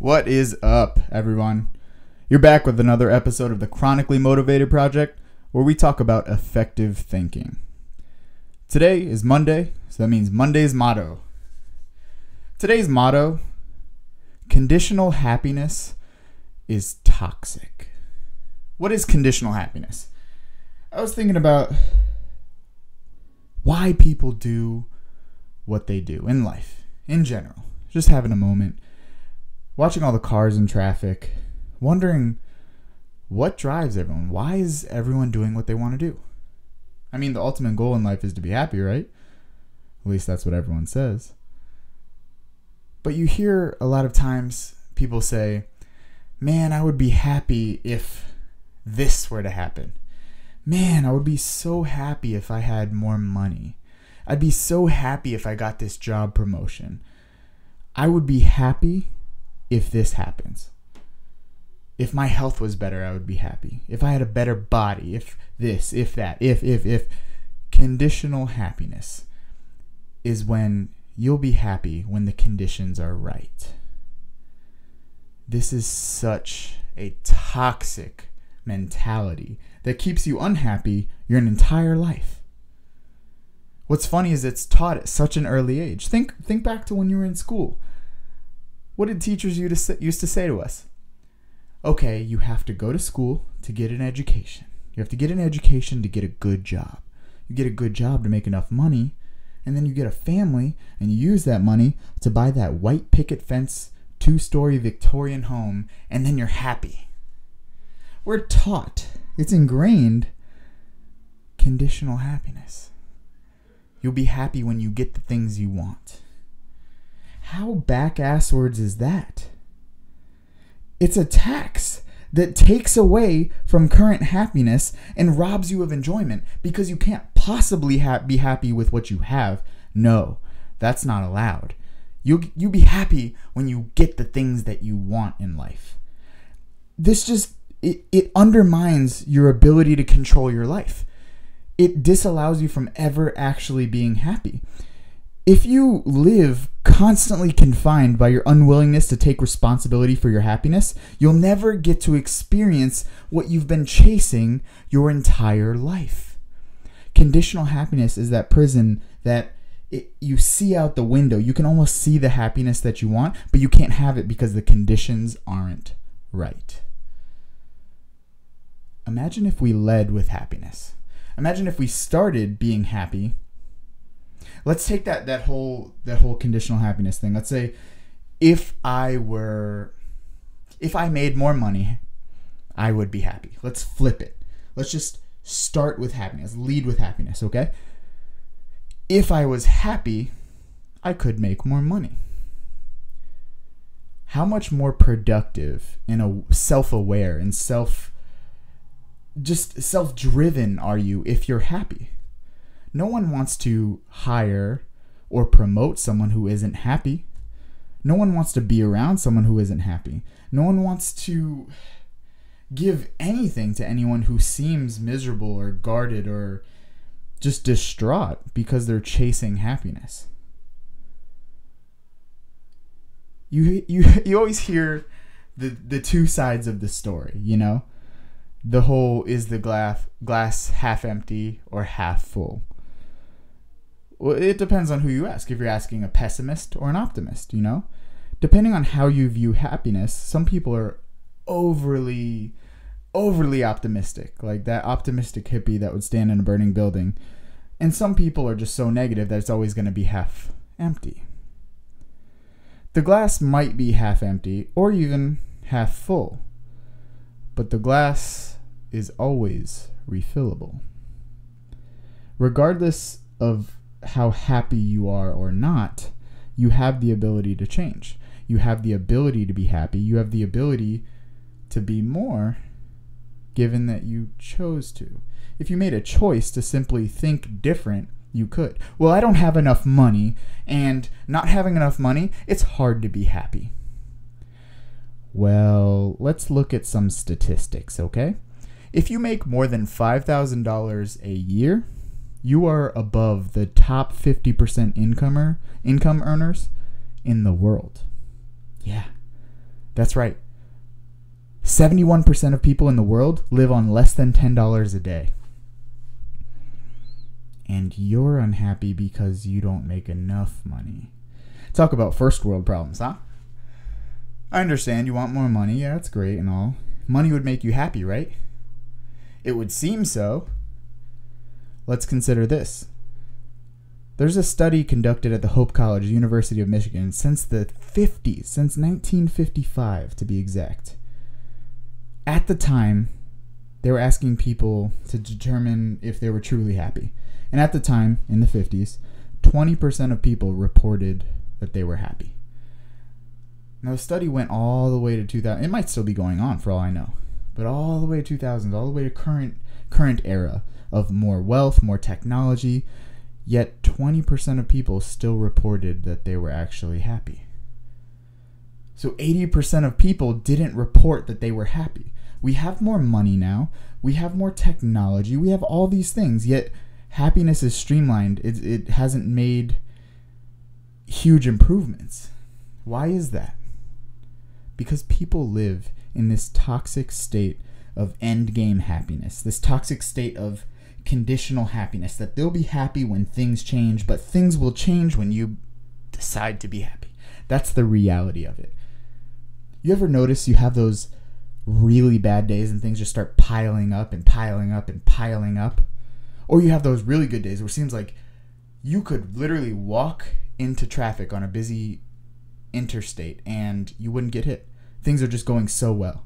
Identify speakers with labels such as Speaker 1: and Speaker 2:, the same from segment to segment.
Speaker 1: What is up, everyone? You're back with another episode of the Chronically Motivated Project, where we talk about effective thinking. Today is Monday, so that means Monday's motto. Today's motto: conditional happiness is toxic. What is conditional happiness? I was thinking about why people do what they do in life, in general. Just having a moment, watching all the cars in traffic, wondering what drives everyone. Why is everyone doing what they want to do? I mean, the ultimate goal in life is to be happy, right? At least that's what everyone says. But you hear a lot of times people say, man, I would be happy if this were to happen. Man, I would be so happy if I had more money. I'd be so happy if I got this job promotion. I would be happy if this happens. If my health was better, I would be happy. If I had a better body, if this, if that, if. Conditional happiness is when you'll be happy when the conditions are right. This is such a toxic mentality that keeps you unhappy your entire life. What's funny is it's taught at such an early age. Think back to when you were in school. What did teachers used to say to us? Okay, you have to go to school to get an education. You have to get an education to get a good job. You get a good job to make enough money, and then you get a family, and you use that money to buy that white picket fence, 2-story Victorian home, and then you're happy. We're taught, it's ingrained, conditional happiness. You'll be happy when you get the things you want. How back-asswards is that? It's a tax that takes away from current happiness and robs you of enjoyment because you can't possibly be happy with what you have. No, that's not allowed. You'll be happy when you get the things that you want in life. This just, it undermines your ability to control your life. It disallows you from ever actually being happy. If you live constantly confined by your unwillingness to take responsibility for your happiness, you'll never get to experience what you've been chasing your entire life. Conditional happiness is that prison that you see out the window. You can almost see the happiness that you want, but you can't have it because the conditions aren't right. Imagine if we led with happiness. Imagine if we started being happy. Let's take that whole conditional happiness thing. Let's say if I made more money, I would be happy. Let's flip it. Let's just start with happiness, lead with happiness, okay? If I was happy, I could make more money. How much more productive and self-aware and self-driven are you if you're happy? No one wants to hire or promote someone who isn't happy. No one wants to be around someone who isn't happy. No one wants to give anything to anyone who seems miserable or guarded or just distraught because they're chasing happiness. You always hear the two sides of the story, you know? The whole, is the glass half empty or half full? Well, it depends on who you ask. If you're asking a pessimist or an optimist, you know? Depending on how you view happiness, some people are overly optimistic, like that optimistic hippie that would stand in a burning building. And some people are just so negative that it's always going to be half empty. The glass might be half empty or even half full, but the glass is always refillable. Regardless of how happy you are or not, you have the ability to change. You have the ability to be happy. You have the ability to be more, given that you chose to. If you made a choice to simply think different, you could. Well, I don't have enough money, and not having enough money, it's hard to be happy. Well, let's look at some statistics, okay? If you make more than $5,000 a year, you are above the top 50% income earners in the world. Yeah, That's right. 71% of people in the world live on less than $10 a day. And you're unhappy because you don't make enough money. Talk about first world problems, huh? I understand you want more money. Yeah, that's great and all. Money would make you happy, right? It would seem so. Let's consider this. There's a study conducted at the Hope College, University of Michigan, since the 50s, since 1955 to be exact. At the time, they were asking people to determine if they were truly happy. And at the time, in the 50s, 20% of people reported that they were happy. Now, the study went all the way to 2000. It might still be going on for all I know. But all the way to 2000s, all the way to current era of more wealth, more technology. Yet 20% of people still reported that they were actually happy. So 80% of people didn't report that they were happy. We have more money now. We have more technology. We have all these things. Yet happiness is streamlined. It hasn't made huge improvements. Why is that? Because people live in this toxic state of endgame happiness, this toxic state of conditional happiness, that they'll be happy when things change, but things will change when you decide to be happy. That's the reality of it. You ever notice you have those really bad days and things just start piling up and piling up and piling up? Or you have those really good days where it seems like you could literally walk into traffic on a busy interstate and you wouldn't get hit. Things are just going so well.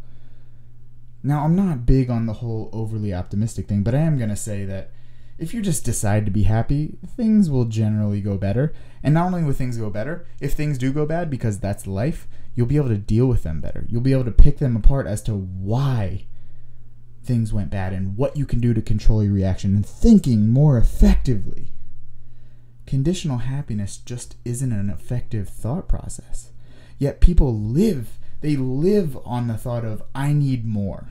Speaker 1: Now, I'm not big on the whole overly optimistic thing, but I am going to say that if you just decide to be happy, things will generally go better. And not only will things go better, if things do go bad, because that's life, you'll be able to deal with them better. You'll be able to pick them apart as to why things went bad and what you can do to control your reaction and thinking more effectively. Conditional happiness just isn't an effective thought process. Yet people live on the thought of, I need more.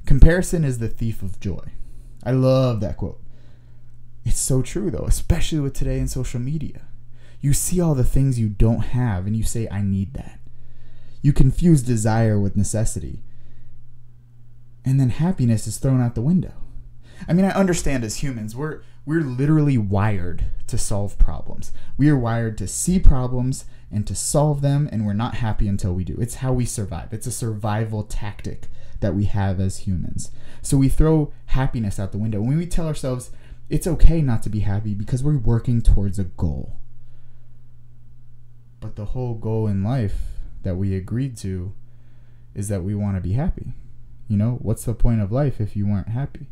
Speaker 1: Comparison is the thief of joy. I love that quote. It's so true though, especially with today in social media. You see all the things you don't have and you say, I need that. You confuse desire with necessity. And then happiness is thrown out the window. I mean, I understand as humans, we're literally wired to solve problems. We are wired to see problems and to solve them, and we're not happy until we do. It's how we survive. It's a survival tactic that we have as humans. So we throw happiness out the window. When we tell ourselves it's okay not to be happy because we're working towards a goal. But the whole goal in life that we agreed to is that we want to be happy. You know, what's the point of life if you weren't happy?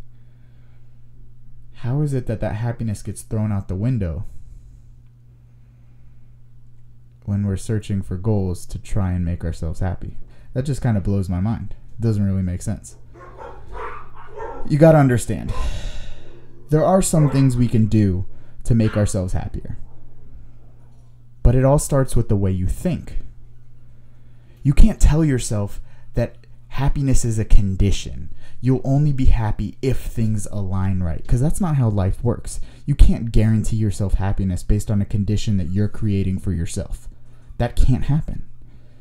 Speaker 1: How is it that happiness gets thrown out the window when we're searching for goals to try and make ourselves happy? That just kind of blows my mind. It doesn't really make sense. You got to understand, there are some things we can do to make ourselves happier. But it all starts with the way you think. You can't tell yourself that happiness is a condition. You'll only be happy if things align right, because that's not how life works. You can't guarantee yourself happiness based on a condition that you're creating for yourself. That can't happen.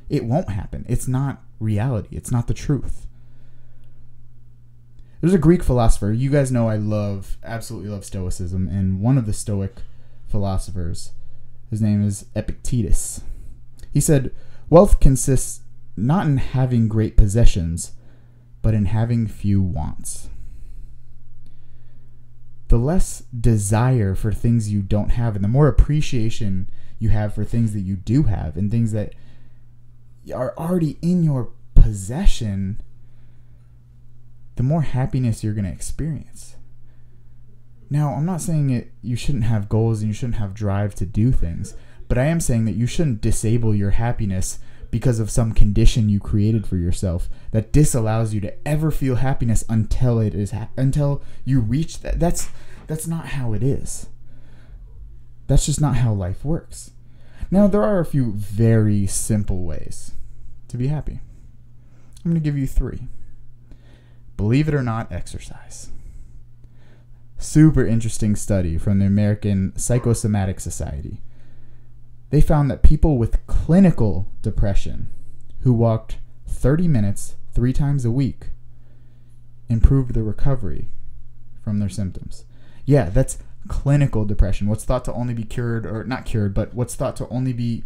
Speaker 1: It won't happen. It's not reality. It's not the truth. There's a Greek philosopher. You guys know I absolutely love Stoicism, and one of the Stoic philosophers, his name is Epictetus. He said, wealth consists not in having great possessions, but in having few wants. The less desire for things you don't have, and the more appreciation you have for things that you do have, and things that are already in your possession, the more happiness you're going to experience. Now, I'm not saying you shouldn't have goals and you shouldn't have drive to do things, but I am saying that you shouldn't disable your happiness because of some condition you created for yourself that disallows you to ever feel happiness until until you reach that. That's not how it is. That's just not how life works. Now, there are a few very simple ways to be happy. I'm going to give you 3. Believe it or not, exercise. Super interesting study from the American Psychosomatic Society. They found that people with clinical depression who walked 30 minutes 3 times a week improved the recovery from their symptoms. Yeah, that's clinical depression. What's thought to only be cured, or not cured, but what's thought to only be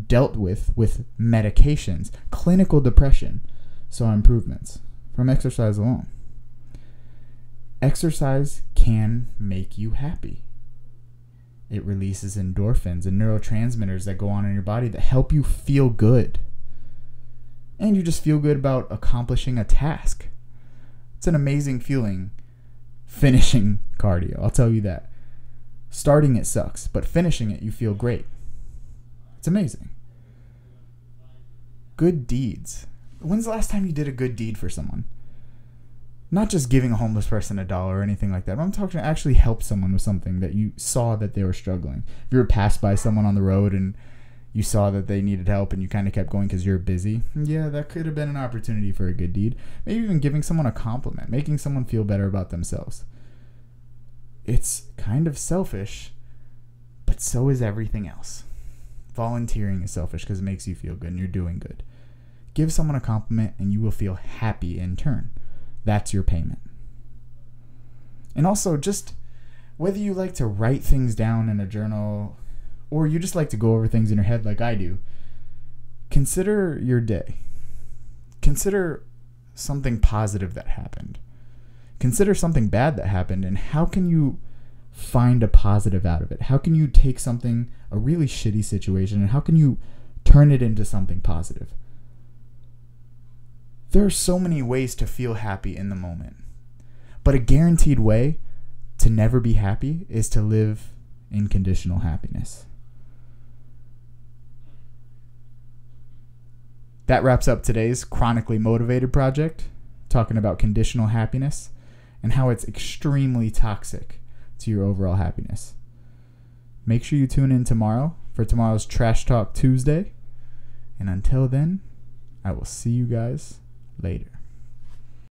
Speaker 1: dealt with medications. Clinical depression saw improvements from exercise alone. Exercise can make you happy. It releases endorphins and neurotransmitters that go on in your body that help you feel good. And you just feel good about accomplishing a task. It's an amazing feeling finishing cardio, I'll tell you that. Starting it sucks, but finishing it, you feel great. It's amazing. Good deeds. When's the last time you did a good deed for someone? Not just giving a homeless person $1 or anything like that. I'm talking to actually help someone with something that you saw that they were struggling. If you were passed by someone on the road and you saw that they needed help and you kind of kept going because you're busy, yeah, that could have been an opportunity for a good deed. Maybe even giving someone a compliment, making someone feel better about themselves. It's kind of selfish, but so is everything else. Volunteering is selfish because it makes you feel good and you're doing good. Give someone a compliment and you will feel happy in turn. That's your payment. And also, just whether you like to write things down in a journal or you just like to go over things in your head like I do, consider your day. Consider something positive that happened. Consider something bad that happened, and how can you find a positive out of it? How can you take something, a really shitty situation, and how can you turn it into something positive? There are so many ways to feel happy in the moment, but a guaranteed way to never be happy is to live in conditional happiness. That wraps up today's Chronically Motivated project, talking about conditional happiness and how it's extremely toxic to your overall happiness. Make sure you tune in tomorrow for tomorrow's Trash Talk Tuesday. And until then, I will see you guys later.